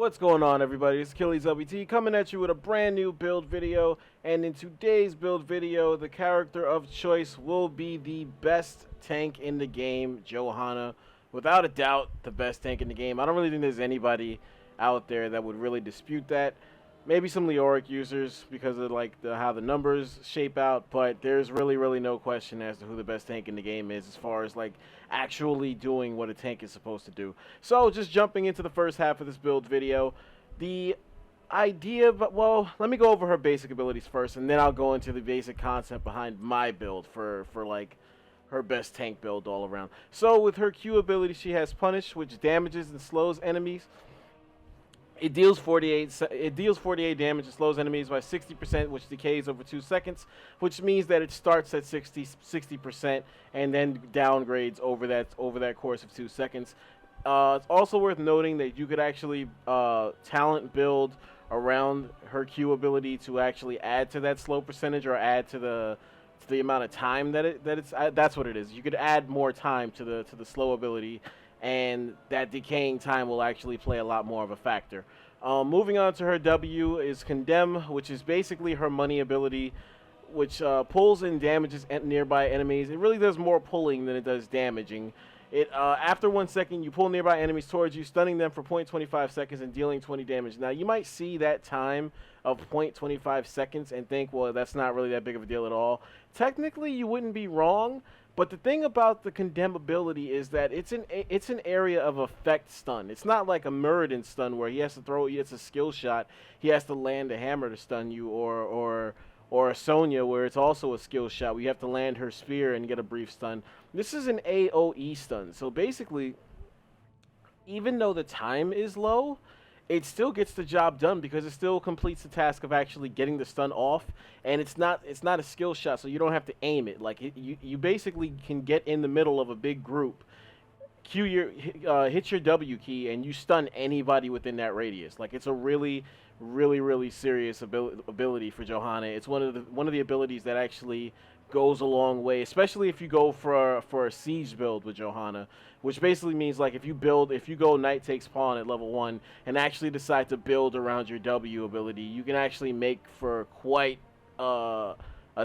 What's going on, everybody? It's Achilles LBT coming at you with a brand new build video, and in today's build video the character of choice will be the best tank in the game, Johanna. Without a doubt, the best tank in the game. I don't really think there's anybody out there that would really dispute that. Maybe some Leoric users because of like how the numbers shape out, but there's really no question as to who the best tank in the game is as far as like actually doing what a tank is supposed to do. So just jumping into the first half of this build video, the idea, well, let me go over her basic abilities first, and then I'll go into the basic concept behind my build for like her best tank build all around. So with her Q ability, she has Punish, which damages and slows enemies. It deals 48 damage and slows enemies by 60%, which decays over 2 seconds, which means that it starts at 60% and then downgrades over that course of 2 seconds. It's also worth noting that you could actually talent build around her Q ability to actually add to that slow percentage or add to the amount of time that's what it is. You could add more time to the slow ability, and that decaying time will actually play a lot more of a factor. Moving on to her W is Condemn, which is basically her money ability, which pulls and damages nearby enemies. It really does more pulling than it does damaging. After 1 second, you pull nearby enemies towards you, stunning them for 0.25 seconds and dealing 20 damage. Now, you might see that time of 0.25 seconds and think, well, that's not really that big of a deal at all. Technically, you wouldn't be wrong. But the thing about the Condemn ability is that it's an area of effect stun. It's not like a Muradin stun where he has to throw. It's a skill shot. He has to land a hammer to stun you, or a Sonya where it's also a skill shot. Where you have to land her spear and get a brief stun. This is an AOE stun. So basically, even though the time is low, it still gets the job done because it still completes the task of actually getting the stun off, and it's not a skill shot, so you don't have to aim it. Like you basically can get in the middle of a big group, hit your W key, and you stun anybody within that radius. Like, it's a really serious ability for Johanna. It's one of the abilities that actually goes a long way, especially if you go for a siege build with Johanna, which basically means like if you go Knight takes pawn at level 1 and actually decide to build around your W ability, you can actually make for quite a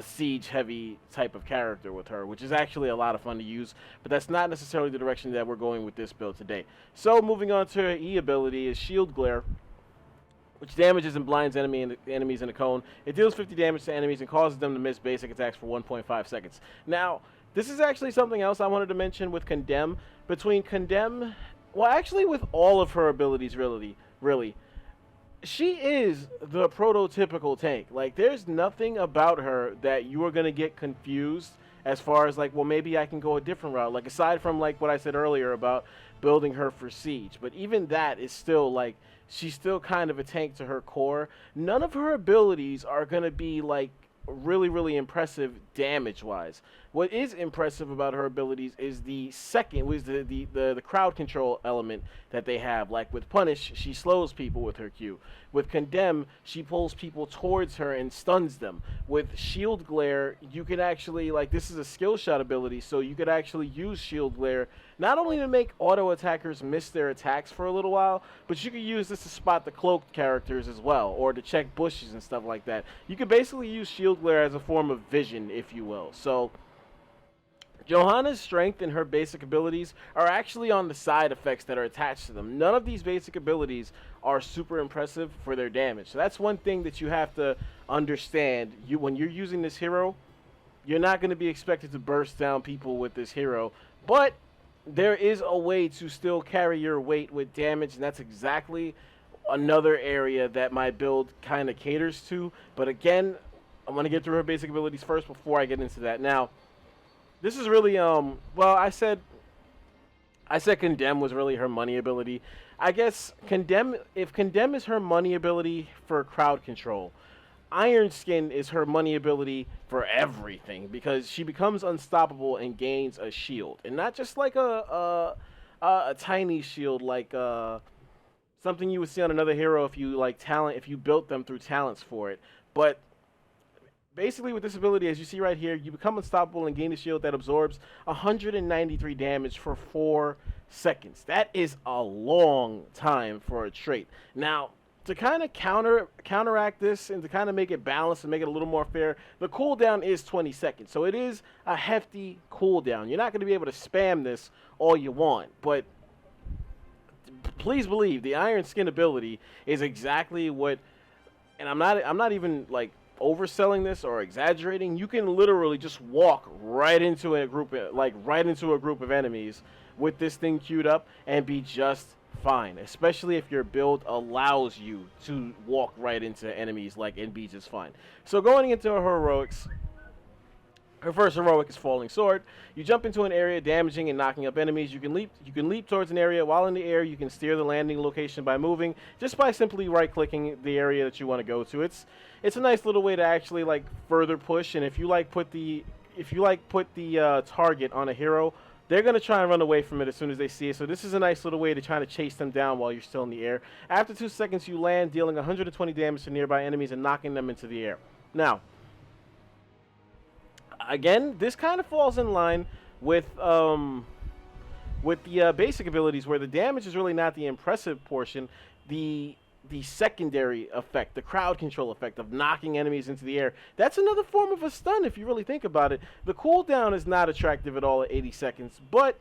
siege heavy type of character with her, which is actually a lot of fun to use, but that's not necessarily the direction that we're going with this build today. So moving on to her E ability is Shield Glare, which damages and blinds enemies in a cone. It deals 50 damage to enemies and causes them to miss basic attacks for 1.5 seconds. Now, this is actually something else I wanted to mention with Condemn. Well, actually with all of her abilities, really, she is the prototypical tank. Like, there's nothing about her that you are going to get confused as far as like, well, maybe I can go a different route. Like, aside from like what I said earlier about building her for siege, but even that is still like, she's still kind of a tank to her core. None of her abilities are going to be like really impressive damage wise. What is impressive about her abilities is the crowd control element that they have. Like with Punish, she slows people with her Q. With Condemn, she pulls people towards her and stuns them. With Shield Glare, you can actually, like, this is a skill shot ability, so you could actually use Shield Glare not only to make auto attackers miss their attacks for a little while, but you could use this to spot the cloaked characters as well, or to check bushes and stuff like that. You could basically use Shield Glare as a form of vision, if you will. So Johanna's strength and her basic abilities are actually on the side effects that are attached to them. None of these basic abilities are super impressive for their damage. So that's one thing that you have to understand. When you're using this hero, you're not going to be expected to burst down people with this hero, but there is a way to still carry your weight with damage, and that's exactly another area that my build kind of caters to. But again, I'm going to get through her basic abilities first before I get into that. Now, this is really, well, I said Condemn was really her money ability. I guess if Condemn is her money ability for crowd control, Iron Skin is her money ability for everything, because she becomes unstoppable and gains a shield. And not just like a tiny shield, like something you would see on another hero if you built them through talents for it. But basically with this ability, as you see right here, you become unstoppable and gain a shield that absorbs 193 damage for 4 seconds. That is a long time for a trait. Now, to kind of counteract this and to kind of make it balanced and make it a little more fair, the cooldown is 20 seconds. So it is a hefty cooldown. You're not going to be able to spam this all you want, but please believe the Iron Skin ability is exactly what, and I'm not even like overselling this or exaggerating. You can literally just walk right into a group of enemies with this thing queued up and be just fine, especially if your build allows you to walk right into enemies and be just fine. So going into her heroics, her first heroic is Falling Sword. You jump into an area, damaging and knocking up enemies. You can leap towards an area. While in the air, you can steer the landing location by moving, just by simply right-clicking the area that you want to go to. It's a nice little way to actually further push. And if you put the target on a hero, they're going to try and run away from it as soon as they see it. So this is a nice little way to try to chase them down while you're still in the air. After 2 seconds, you land, dealing 120 damage to nearby enemies and knocking them into the air. Now, again, this kind of falls in line with the basic abilities, where the damage is really not the impressive portion. The secondary effect, the crowd control effect of knocking enemies into the air, that's another form of a stun if you really think about it. The cooldown is not attractive at all at 80 seconds, but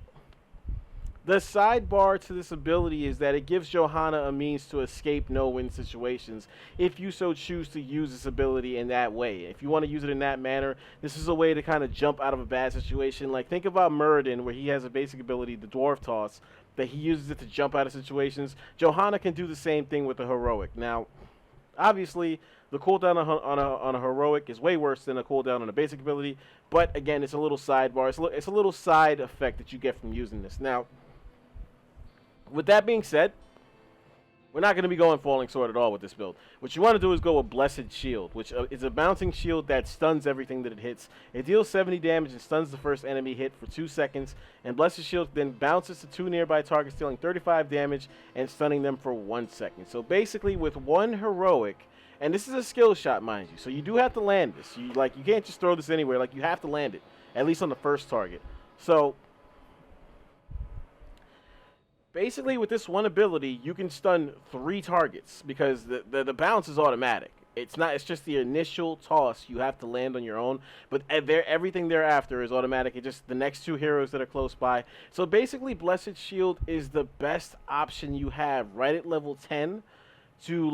the sidebar to this ability is that it gives Johanna a means to escape no-win situations if you so choose to use this ability in that way. If you want to use it in that manner, this is a way to kind of jump out of a bad situation. Like, think about Muradin, where he has a basic ability, the Dwarf Toss, that he uses it to jump out of situations. Johanna can do the same thing with the heroic. Now, obviously, the cooldown on a heroic is way worse than a cooldown on a basic ability, but again, it's a little sidebar. It's a little side effect that you get from using this. Now, with that being said, we're not going to be going Falling Sword at all with this build. What you want to do is go with Blessed Shield, which is a bouncing shield that stuns everything that it hits. It deals 70 damage and stuns the first enemy hit for 2 seconds. And Blessed Shield then bounces to 2 nearby targets, dealing 35 damage and stunning them for 1 second. So basically, with one heroic, and this is a skill shot, mind you, so you do have to land this. You can't just throw this anywhere. You have to land it, at least on the first target. So basically, with this one ability, you can stun 3 targets because the bounce is automatic. It's just the initial toss you have to land on your own, but everything thereafter is automatic. It's just the next 2 heroes that are close by. So basically, Blessed Shield is the best option you have right at level 10 to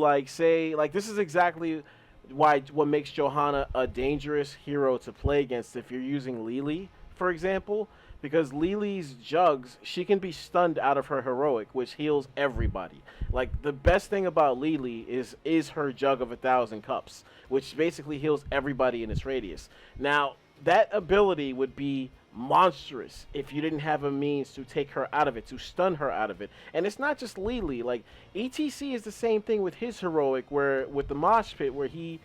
this is exactly what makes Johanna a dangerous hero to play against if you're using Lily, for example. Because Lily's jugs, she can be stunned out of her heroic, which heals everybody. The best thing about Lily is her jug of 1,000 cups, which basically heals everybody in its radius. Now, that ability would be monstrous if you didn't have a means to take her out of it, to stun her out of it. And it's not just Lily. ETC is the same thing with his heroic, where with the mosh pit, where he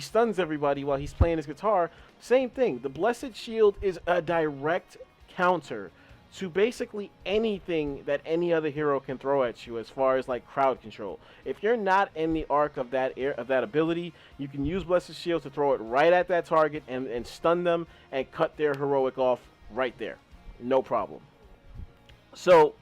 stuns everybody while he's playing his guitar. Same thing. The Blessed Shield is a direct counter to basically anything that any other hero can throw at you as far as crowd control. If you're not in the arc of that ability, you can use Blessed Shield to throw it right at that target and stun them and cut their heroic off right there. No problem. So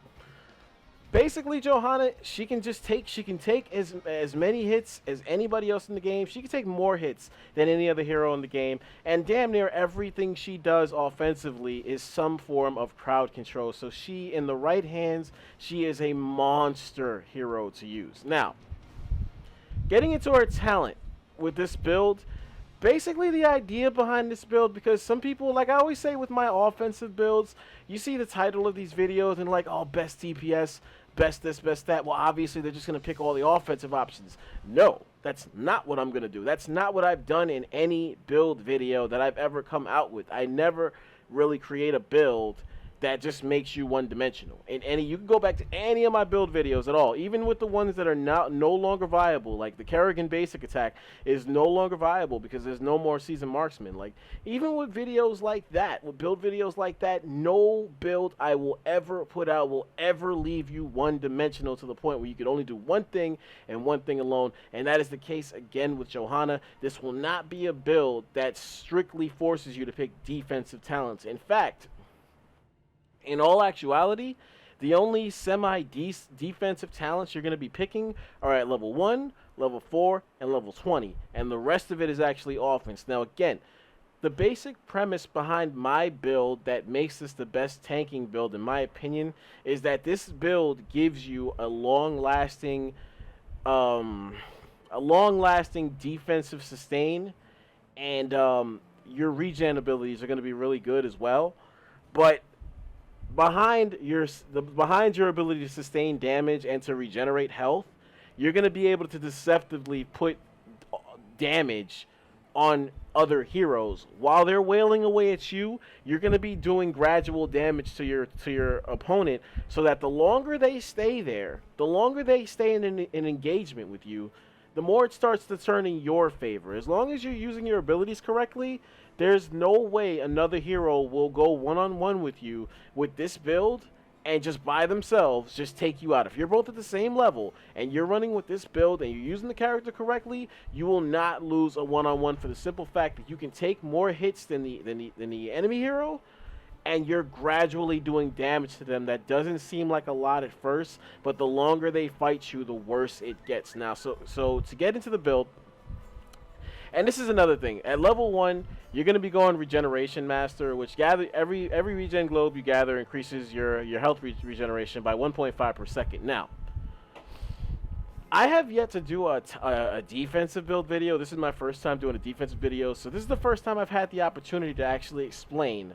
basically, Johanna, she can take as many hits as anybody else in the game. She can take more hits than any other hero in the game, and damn near everything she does offensively is some form of crowd control. So she, in the right hands, she is a monster hero to use. Now, getting into her talent with this build, basically the idea behind this build, because some people, like I always say with my offensive builds, you see the title of these videos and oh, best DPS, best this, best that. Well, obviously they're just going to pick all the offensive options. No, that's not what I'm going to do. That's not what I've done in any build video that I've ever come out with. I never really create a build that just makes you one-dimensional. And any, you can go back to any of my build videos at all, even with the ones that are now no longer viable. Like the Kerrigan basic attack is no longer viable because there's no more seasoned marksman. Like even with videos like that, with build videos like that, no build I will ever put out will ever leave you one-dimensional to the point where you can only do one thing and one thing alone. And that is the case again with Johanna. This will not be a build that strictly forces you to pick defensive talents. In fact, in all actuality, the only semi-defensive talents you're going to be picking are at level 1, level 4, and level 20. And the rest of it is actually offense. Now, again, the basic premise behind my build that makes this the best tanking build, in my opinion, is that this build gives you a long-lasting defensive sustain, and your regen abilities are going to be really good as well. But behind your ability to sustain damage and to regenerate health, you're going to be able to deceptively put damage on other heroes while they're wailing away at you. You're going to be doing gradual damage to your opponent, so that the longer they stay there, the longer they stay in an engagement with you, the more it starts to turn in your favor. As long as you're using your abilities correctly, there's no way another hero will go one-on-one with you with this build and just by themselves just take you out. If you're both at the same level and you're running with this build and you're using the character correctly, you will not lose a one-on-one for the simple fact that you can take more hits than the enemy hero, and you're gradually doing damage to them. That doesn't seem like a lot at first, but the longer they fight you, the worse it gets. Now, so to get into the build, and this is another thing. At level 1, you're going to be going Regeneration Master, which gather every regen globe you gather increases your health regeneration by 1.5 per second. Now, I have yet to do a defensive build video. This is my first time doing a defensive video, so this is the first time I've had the opportunity to actually explain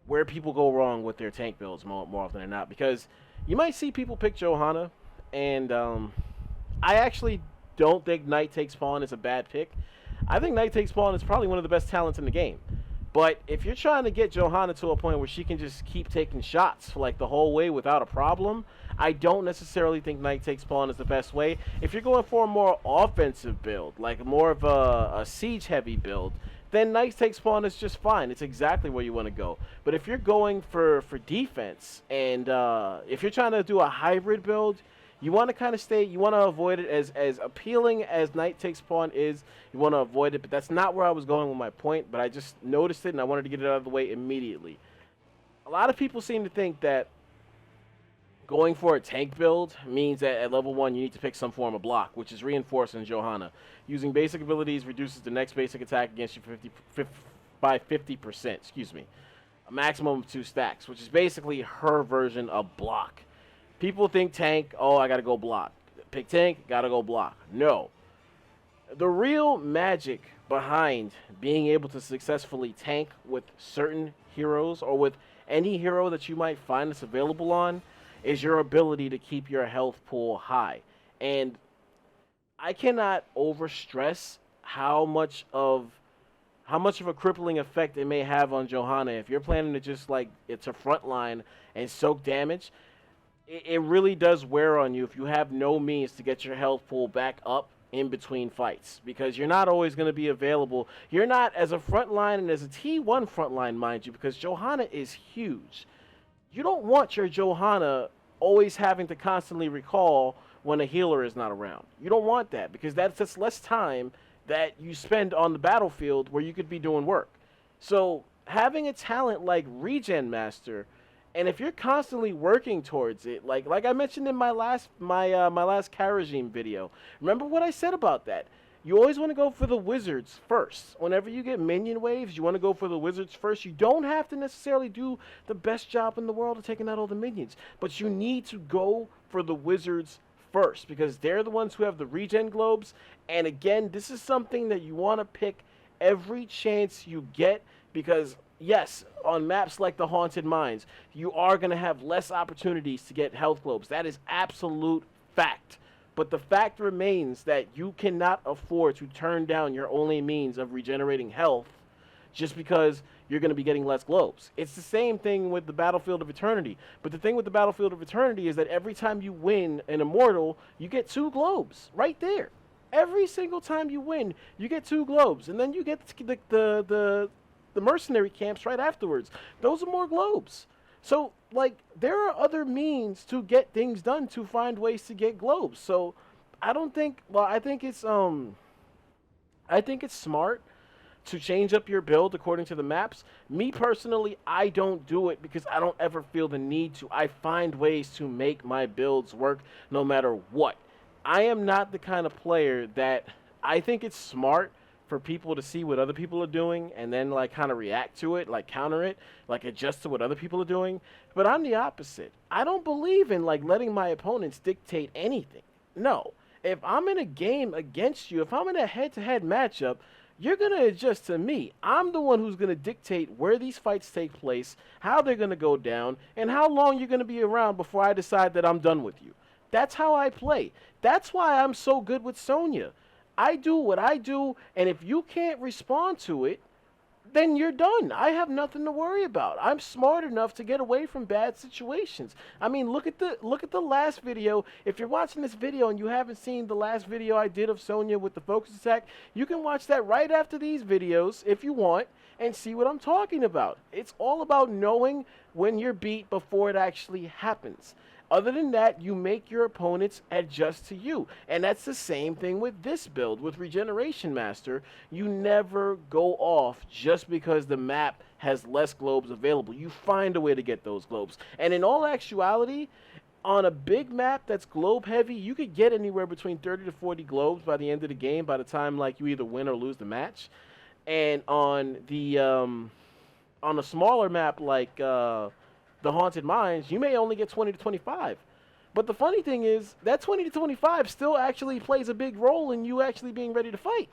where people go wrong with their tank builds more often than not. Because you might see people pick Johanna, and I actually don't think Knight Takes Pawn is a bad pick. I think Knight Takes Pawn is probably one of the best talents in the game. But if you're trying to get Johanna to a point where she can just keep taking shots for like the whole way without a problem, I don't necessarily think Knight Takes Pawn is the best way. If you're going for a more offensive build, like more of a siege-heavy build, then Knight Takes Pawn is just fine. It's exactly where you want to go. But if you're going for defense, and if you're trying to do a hybrid build, you want to kind of you want to avoid it. As appealing as Knight Takes Pawn is, you want to avoid it. But that's not where I was going with my point, but I just noticed it, and I wanted to get it out of the way immediately. A lot of people seem to think that going for a tank build means that at level 1 you need to pick some form of block, which is reinforced in Johanna. Using basic abilities reduces the next basic attack against you by 50%, excuse me. A maximum of 2 stacks, which is basically her version of block. People think tank, oh, I gotta go block. Pick tank, gotta go block. No. The real magic behind being able to successfully tank with certain heroes, or with any hero that you might find that's available on, is your ability to keep your health pool high. And I cannot overstress how much of a crippling effect it may have on Johanna. If you're planning to just like it's a front line and soak damage, it really does wear on you if you have no means to get your health pool back up in between fights, because you're not always going to be available. You're not, as a front line and as a T1 front line, mind you, because Johanna is huge. You don't want your Johanna always having to constantly recall when a healer is not around. You don't want that, because that's just less time that you spend on the battlefield where you could be doing work. So having a talent like Regen Master, and if you're constantly working towards it, like I mentioned in my last Karajim video, remember what I said about that? You always want to go for the wizards first. Whenever you get minion waves, you want to go for the wizards first. You don't have to necessarily do the best job in the world of taking out all the minions, but you need to go for the wizards first, because they're the ones who have the regen globes. And again, this is something that you want to pick every chance you get, because yes, on maps like the Haunted Mines, you are going to have less opportunities to get health globes. That is absolute fact. But the fact remains that you cannot afford to turn down your only means of regenerating health just because you're going to be getting less globes. It's the same thing with the Battlefield of Eternity. But the thing with the Battlefield of Eternity is that every time you win an Immortal, you get 2 globes right there. Every single time you win, you get 2 globes, and then you get the mercenary camps right afterwards. Those are more globes. So, like, there are other means to get things done, to find ways to get globes. So, I don't think. Well, I think it's smart to change up your build according to the maps. Me personally, I don't do it because I don't ever feel the need to. I find ways to make my builds work no matter what. I am not the kind of player that I think it's smart for people to see what other people are doing and then like kind of react to it, like counter it, like adjust to what other people are doing. But I'm the opposite. I don't believe in like letting my opponents dictate anything. No. If I'm in a game against you, if I'm in a head-to-head matchup, you're going to adjust to me. I'm the one who's going to dictate where these fights take place, how they're going to go down, and how long you're going to be around before I decide that I'm done with you. That's how I play. That's why I'm so good with Sonya. I do what I do, and if you can't respond to it, then you're done. I have nothing to worry about. I'm smart enough to get away from bad situations. I mean, look at the last video. If you're watching this video and you haven't seen the last video I did of Sonya with the focus attack, you can watch that right after these videos if you want and see what I'm talking about. It's all about knowing when you're beat before it actually happens. Other than that, you make your opponents adjust to you. And that's the same thing with this build. With Regeneration Master, you never go off just because the map has less globes available. You find a way to get those globes. And in all actuality, on a big map that's globe heavy, you could get anywhere between 30 to 40 globes by the end of the game, by the time like you either win or lose the match. And on a smaller map like the Haunted Mines, you may only get 20 to 25. But the funny thing is, that 20 to 25 still actually plays a big role in you actually being ready to fight.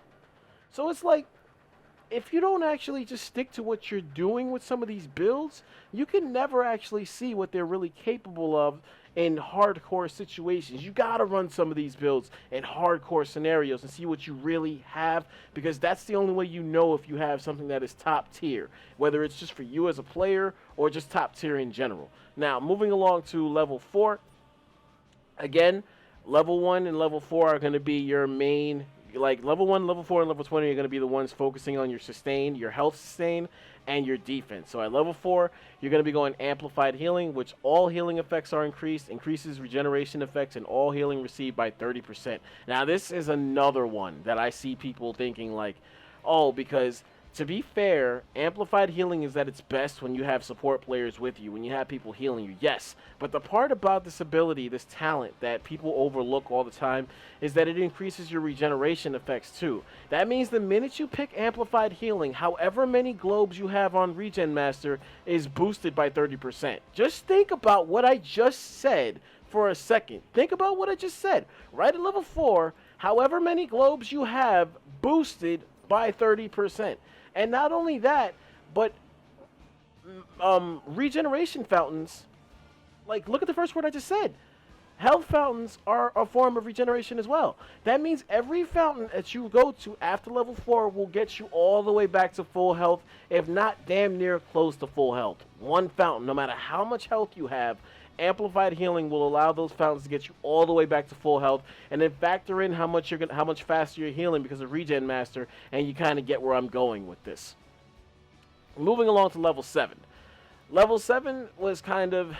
So it's like, if you don't actually just stick to what you're doing with some of these builds, you can never actually see what they're really capable of in hardcore situations. You gotta run some of these builds in hardcore scenarios and see what you really have, because that's the only way you know if you have something that is top tier, whether it's just for you as a player or just top tier in general. Now, moving along to level 4. Again, level 1 and level 4 are going to be your main, like level 1, level 4, and level 20 are going to be the ones focusing on your sustain, your health sustain, and your defense. So at level 4, you're going to be going Amplified Healing, which all healing effects are increased, increases regeneration effects, and all healing received by 30%. Now this is another one that I see people thinking like, oh, because to be fair, Amplified Healing is at its best when you have support players with you, when you have people healing you, yes. But the part about this ability, this talent, that people overlook all the time is that it increases your regeneration effects too. That means the minute you pick Amplified Healing, however many globes you have on Regen Master is boosted by 30%. Just think about what I just said for a second. Think about what I just said. Right at level 4, however many globes you have boosted by 30%. And not only that, but regeneration fountains, like look at the first word I just said. Health fountains are a form of regeneration as well. That means every fountain that you go to after level 4 will get you all the way back to full health, if not damn near close to full health. One fountain, no matter how much health you have, Amplified Healing will allow those fountains to get you all the way back to full health, and then factor in how much faster you're healing because of Regen Master, and you kind of get where I'm going with this. Moving along to level 7. Level 7 was kind of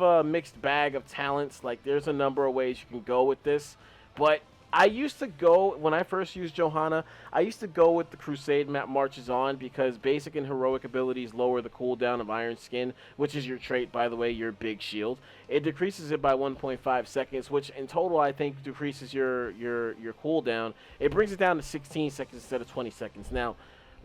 a mixed bag of talents. Like there's a number of ways you can go with this, but I used to go, when I first used Johanna, I used to go with the Crusade map Marches On, because basic and heroic abilities lower the cooldown of Iron Skin, which is your trait, by the way, your big shield. It decreases it by 1.5 seconds, which in total I think decreases your cooldown. It brings it down to 16 seconds instead of 20 seconds. Now,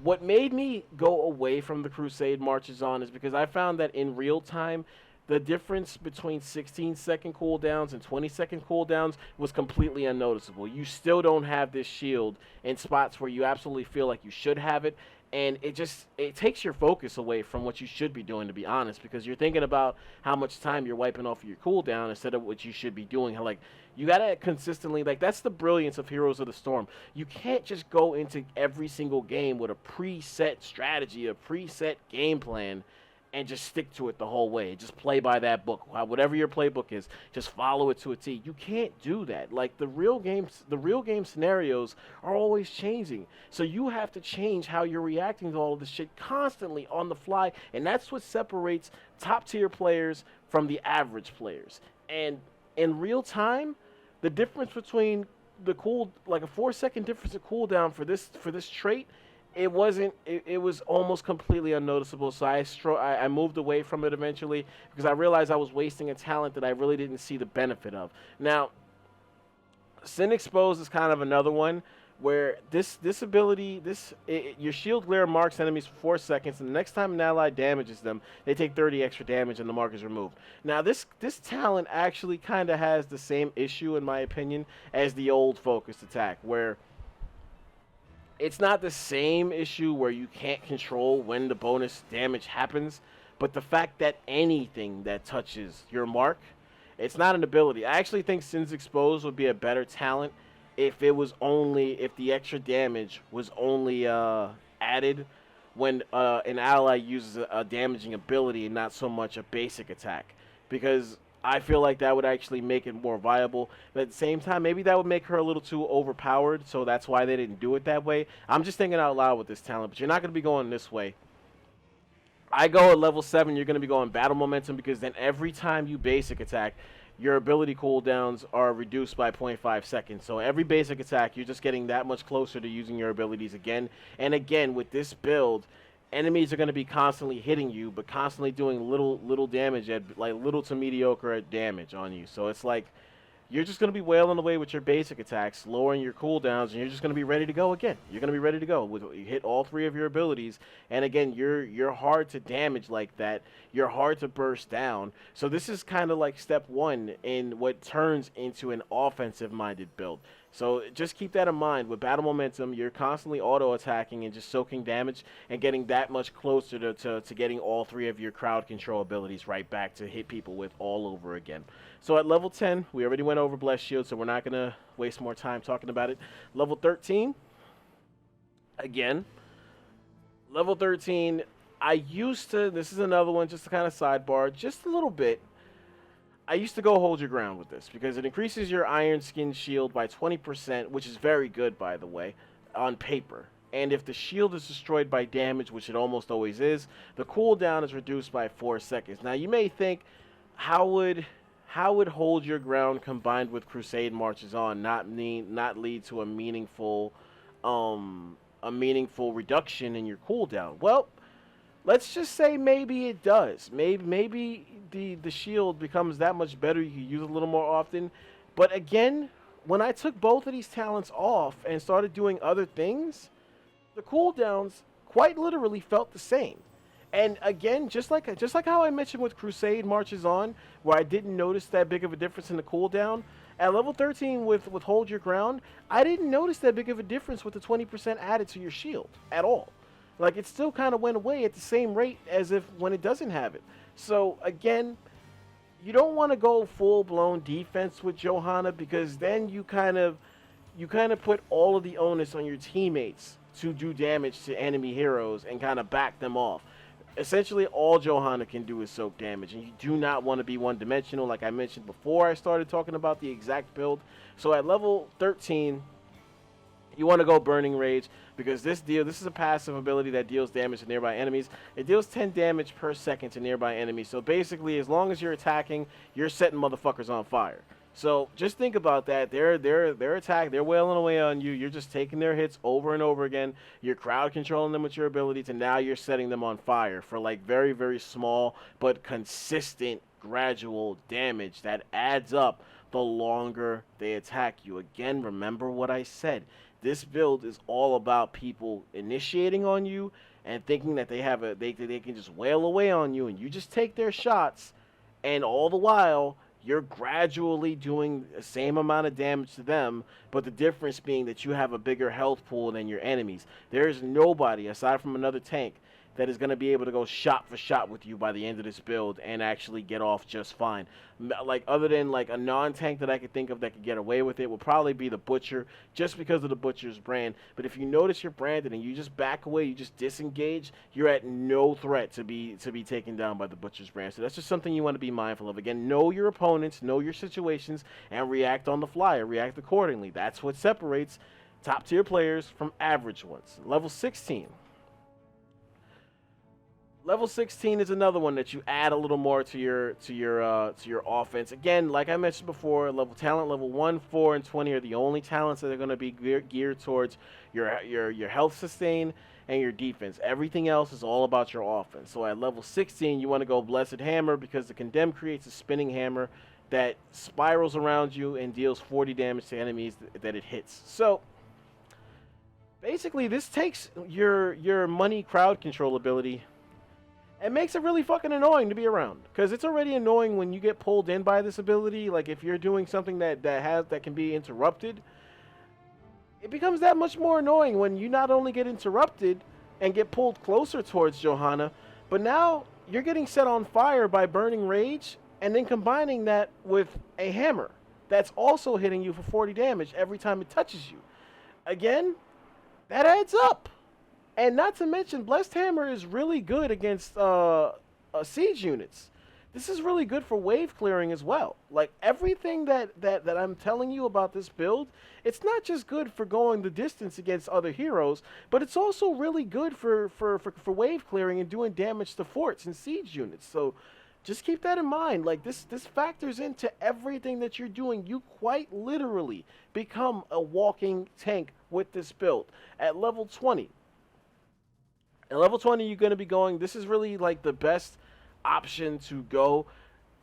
what made me go away from the Crusade Marches On is because I found that in real time, the difference between 16-second cooldowns and 20-second cooldowns was completely unnoticeable. You still don't have this shield in spots where you absolutely feel like you should have it, and it takes your focus away from what you should be doing, to be honest, because you're thinking about how much time you're wiping off your cooldown instead of what you should be doing. Like, you gotta consistently, like, that's the brilliance of Heroes of the Storm. You can't just go into every single game with a preset strategy, a preset game plan, and just stick to it the whole way. Just play by that book. Whatever your playbook is, just follow it to a T. You can't do that. Like, the real game scenarios are always changing. So you have to change how you're reacting to all of this shit constantly on the fly, and that's what separates top tier players from the average players. And in real time, the difference between like a 4-second difference in cooldown for this trait, it was almost completely unnoticeable. So I moved away from it eventually because I realized I was wasting a talent that I really didn't see the benefit of. Now, Sin Expose is kind of another one where this ability, your shield glare marks enemies for 4 seconds, and the next time an ally damages them, they take 30 extra damage and the mark is removed. Now, this talent actually kind of has the same issue, in my opinion, as the old focused attack, where it's not the same issue where you can't control when the bonus damage happens, but the fact that anything that touches your mark, it's not an ability. I actually think Sin's Expose would be a better talent if the extra damage was only added when an ally uses a damaging ability and not so much a basic attack. Because I feel like that would actually make it more viable. But at the same time, maybe that would make her a little too overpowered, so that's why they didn't do it that way. I'm just thinking out loud with this talent, but you're not going to be going this way. I go at level 7, you're going to be going battle momentum, because then every time you basic attack, your ability cooldowns are reduced by 0.5 seconds. So every basic attack, you're just getting that much closer to using your abilities again. And again, with this build, enemies are going to be constantly hitting you, but constantly doing little damage, like little to mediocre damage on you. So it's like you're just going to be wailing away with your basic attacks, lowering your cooldowns, and you're just going to be ready to go again. You're going to be ready to go. You hit all 3 of your abilities, and again, you're hard to damage like that. You're hard to burst down. So this is kind of like step 1 in what turns into an offensive-minded build. So just keep that in mind. With battle momentum, you're constantly auto-attacking and just soaking damage and getting that much closer to getting all 3 of your crowd control abilities right back to hit people with all over again. So at level 10, we already went over Blessed Shield, so we're not going to waste more time talking about it. Level 13, again, level 13, this is another one, just to kind of sidebar, just a little bit. I used to go hold your ground with this because it increases your Iron Skin shield by 20%, which is very good, by the way, on paper. And if the shield is destroyed by damage, which it almost always is, the cooldown is reduced by 4 seconds. Now, you may think, how would hold your ground combined with Crusade Marches On not lead to a meaningful reduction in your cooldown? Well, let's just say maybe it does. Maybe the shield becomes that much better. You can use it a little more often. But again, when I took both of these talents off and started doing other things, the cooldowns quite literally felt the same. And again, just like how I mentioned with Crusade Marches On, where I didn't notice that big of a difference in the cooldown, at level 13 with Hold Your Ground, I didn't notice that big of a difference with the 20% added to your shield at all. Like, it still kind of went away at the same rate as if when it doesn't have it. So, again, you don't want to go full-blown defense with Johanna, because then you kind of put all of the onus on your teammates to do damage to enemy heroes and kind of back them off. Essentially, all Johanna can do is soak damage, and you do not want to be one-dimensional, like I mentioned before I started talking about the exact build. So at level 13, you want to go Burning Rage, because this is a passive ability that deals damage to nearby enemies. It deals 10 damage per second to nearby enemies. So basically, as long as you're attacking, you're setting motherfuckers on fire. So just think about that. They're wailing away on you. You're just taking their hits over and over again. You're crowd controlling them with your abilities, and now you're setting them on fire for like very, very small but consistent gradual damage that adds up the longer they attack you. Again, remember what I said. This build is all about people initiating on you and thinking that they can just wail away on you, and you just take their shots, and all the while you're gradually doing the same amount of damage to them, but the difference being that you have a bigger health pool than your enemies. There is nobody, aside from another tank, that is going to be able to go shot for shot with you by the end of this build and actually get off just fine. Like, other than like a non-tank that I could think of that could get away with it would probably be the Butcher, just because of the Butcher's brand. But if you notice you're branded and you just back away, you just disengage, you're at no threat to be taken down by the Butcher's brand. So that's just something you want to be mindful of. Again, know your opponents, know your situations, and react on the fly, or react accordingly. That's what separates top tier players from average ones. Level 16. Level 16 is another one that you add a little more to your offense. Again, like I mentioned before, talent level 1, 4, and 20 are the only talents that are going to be geared towards your health sustain and your defense. Everything else is all about your offense. So at level 16, you want to go Blessed Hammer, because the Condemn creates a spinning hammer that spirals around you and deals 40 damage to enemies that it hits. So basically, this takes your money crowd control ability. It makes it really fucking annoying to be around, because it's already annoying when you get pulled in by this ability. Like, if you're doing something that can be interrupted, it becomes that much more annoying when you not only get interrupted and get pulled closer towards Johanna, but now you're getting set on fire by Burning Rage, and then combining that with a hammer that's also hitting you for 40 damage every time it touches you. Again, that adds up. And not to mention, Blessed Hammer is really good against siege units. This is really good for wave clearing as well. Like, everything that I'm telling you about this build, it's not just good for going the distance against other heroes, but it's also really good for wave clearing and doing damage to forts and siege units. So just keep that in mind. Like, this factors into everything that you're doing. You quite literally become a walking tank with this build. At level 20, you're going to be going, this is really like the best option to go,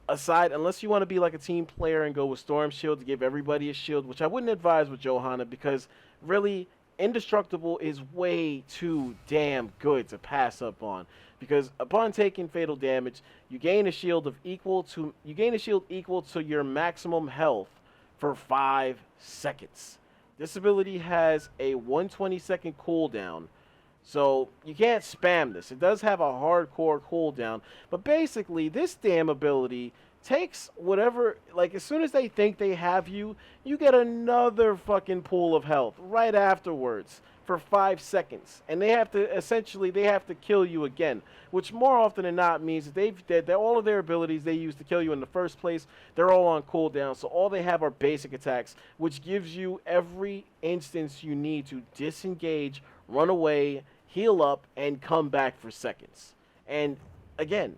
aside, unless you want to be like a team player and go with Storm Shield to give everybody a shield, which I wouldn't advise with Johanna, because really, Indestructible is way too damn good to pass up on. Because upon taking fatal damage, you gain a shield equal to your maximum health for 5 seconds. This ability has a 120-second cooldown. So you can't spam this. It does have a hardcore cooldown, but basically this damn ability takes whatever, like, as soon as they think they have you, you get another fucking pool of health right afterwards for 5 seconds. And they have to kill you again, which more often than not means that all of their abilities they use to kill you in the first place, they're all on cooldown. So all they have are basic attacks, which gives you every instance you need to disengage, run away, heal up, and come back for seconds. And again,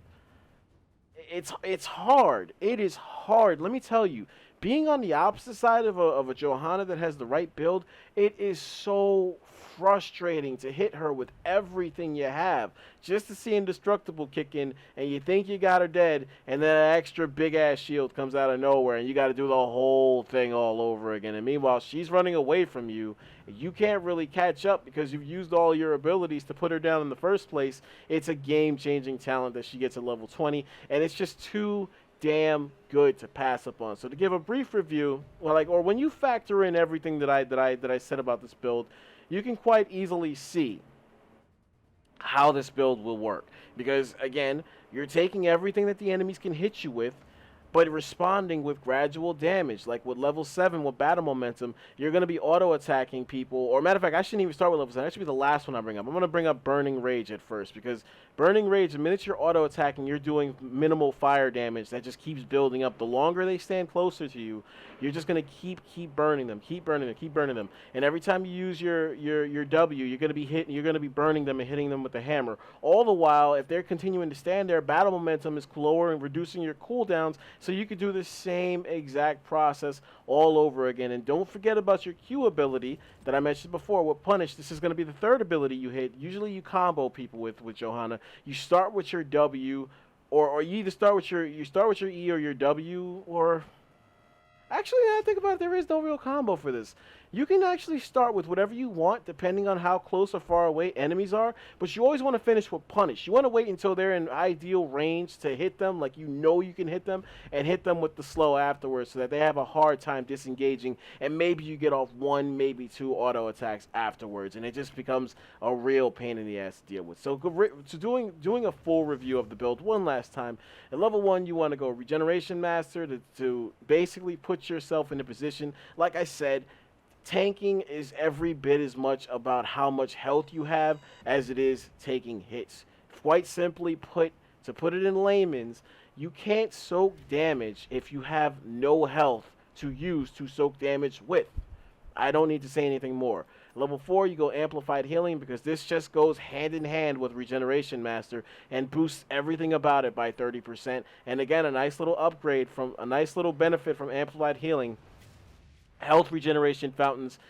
it's hard. It is hard. Let me tell you, being on the opposite side of a Johanna that has the right build, it is so frustrating to hit her with everything you have just to see Indestructible kick in, and you think you got her dead, and then an extra big ass shield comes out of nowhere, and you got to do the whole thing all over again. And meanwhile, she's running away from you. You can't really catch up because you've used all your abilities to put her down in the first place. It's a game-changing talent that she gets at level 20, and it's just too damn good to pass up on. So to give a brief review, or when you factor in everything that I said about this build, you can quite easily see how this build will work. Because again, you're taking everything that the enemies can hit you with, but responding with gradual damage. Like with level 7 with battle momentum, you're going to be auto-attacking people. Or matter of fact, I shouldn't even start with level 7. That should be the last one I bring up. I'm going to bring up Burning Rage at first, because Burning Rage, the minute you're auto-attacking, you're doing minimal fire damage that just keeps building up. The longer they stand closer to you, you're just going to keep burning them, keep burning them. And every time you use your W, you're going to be burning them and hitting them with the hammer. All the while, if they're continuing to stand there, battle momentum is lowering, reducing your cooldowns, so you could do the same exact process all over again. And don't forget about your Q ability that I mentioned before with Punish. This is going to be the third ability you hit. Usually you combo people with Johanna. You start with your W, or you either start with your E or your W, or actually, I think about it, there is no real combo for this. you can actually start with whatever you want depending on how close or far away enemies are, but you always want to finish with punish. You want to wait until they're in ideal range to hit them, like you know you can hit them, and hit them with the slow afterwards so that they have a hard time disengaging, and maybe you get off one, maybe two auto attacks afterwards, and it just becomes a real pain in the ass to deal with. So doing a full review of the build one last time. At level 1, you want to go Regeneration Master to basically put yourself in a position, like I said, tanking is every bit as much about how much health you have as it is taking hits. Quite simply put, to put it in layman's, you can't soak damage if you have no health to use to soak damage with. I don't need to say anything more. Level 4, you go Amplified Healing because this just goes hand in hand with Regeneration Master and boosts everything about it by 30%. And again, a nice little upgrade from a nice little benefit from Amplified Healing. Health regeneration fountains,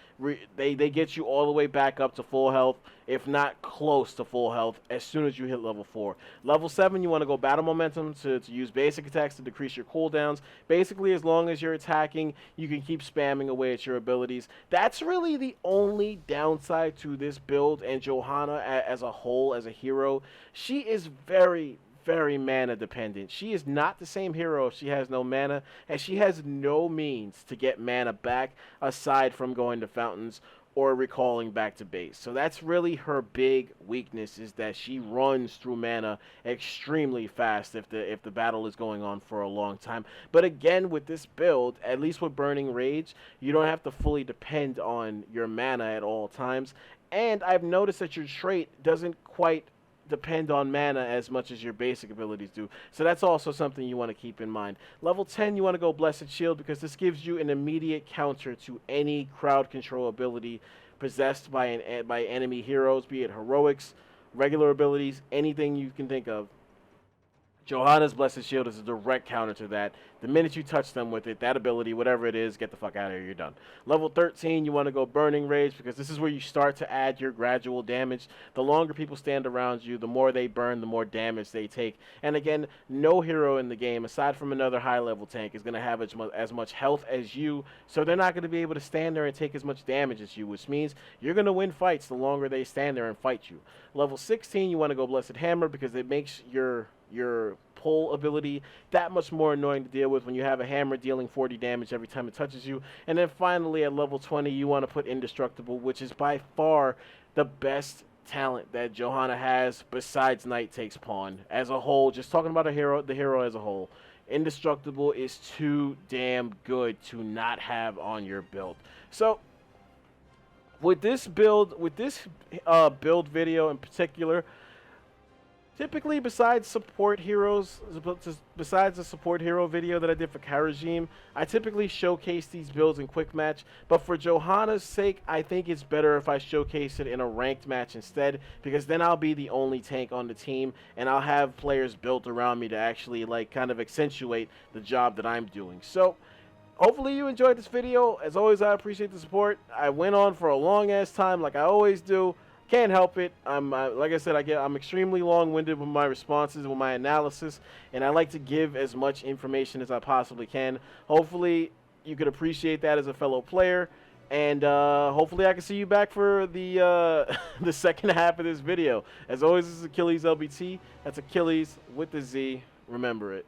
they get you all the way back up to full health, if not close to full health, as soon as you hit level 4. Level 7, you want to go Battle Momentum to use basic attacks to decrease your cooldowns. Basically, as long as you're attacking, you can keep spamming away at your abilities. That's really the only downside to this build, and Johanna as a whole, as a hero. She is very mana dependent. She is not the same hero if she has no mana, and she has no means to get mana back aside from going to fountains or recalling back to base. So that's really her big weakness, is that she runs through mana extremely fast if the battle is going on for a long time. But again, with this build, at least with Burning Rage, you don't have to fully depend on your mana at all times. And I've noticed that your trait doesn't quite depend on mana as much as your basic abilities do. So that's also something you want to keep in mind. Level 10, you want to go Blessed Shield because this gives you an immediate counter to any crowd control ability possessed by enemy heroes, be it heroics, regular abilities, anything you can think of. Johanna's Blessed Shield is a direct counter to that. The minute you touch them with it, that ability, whatever it is, get the fuck out of here, you're done. Level 13, you want to go Burning Rage because this is where you start to add your gradual damage. The longer people stand around you, the more they burn, the more damage they take. And again, no hero in the game, aside from another high-level tank, is going to have as much health as you, so they're not going to be able to stand there and take as much damage as you, which means you're going to win fights the longer they stand there and fight you. Level 16, you want to go Blessed Hammer because it makes your pull ability that much more annoying to deal with when you have a hammer dealing 40 damage every time it touches you. And then finally at level 20, you want to put Indestructible, which is by far the best talent that Johanna has besides Knight Takes Pawn. As a whole, just talking about the hero as a whole, Indestructible is too damn good to not have on your build. So with this build video in particular, typically, besides support heroes, besides the support hero video that I did for Karajim, I typically showcase these builds in quick match. But for Johanna's sake, I think it's better if I showcase it in a ranked match instead, because then I'll be the only tank on the team, and I'll have players built around me to actually kind of accentuate the job that I'm doing. So hopefully you enjoyed this video. As always, I appreciate the support. I went on for a long ass time, like I always do. Can't help it. Like I said, I'm extremely long-winded with my responses, with my analysis, and I like to give as much information as I possibly can. Hopefully, you could appreciate that as a fellow player, and hopefully I can see you back for the the second half of this video. As always, this is Achilles LBT. That's Achilles with the Z. Remember it.